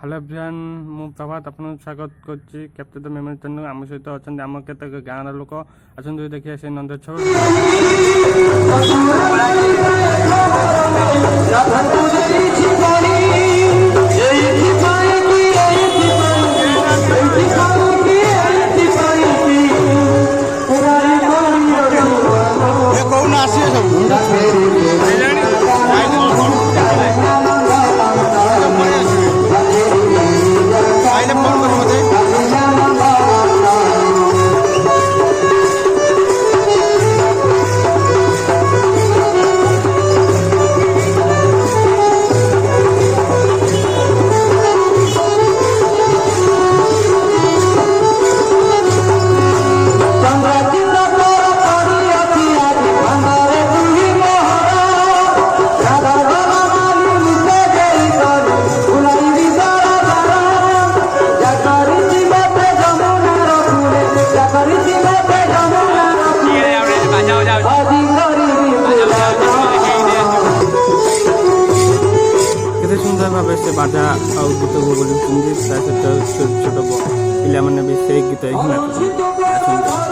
hello everyone मु प्रभात आपन स्वागत करछि कैप्टन द मेमोरी चैनल आम सहित अछन आम केते गाँव लोक अछन देखिए से नंद छौ केते सुंदर भाव से बाजा और गीत को बोलुछन छोट पिला माने भी से गीत ही ना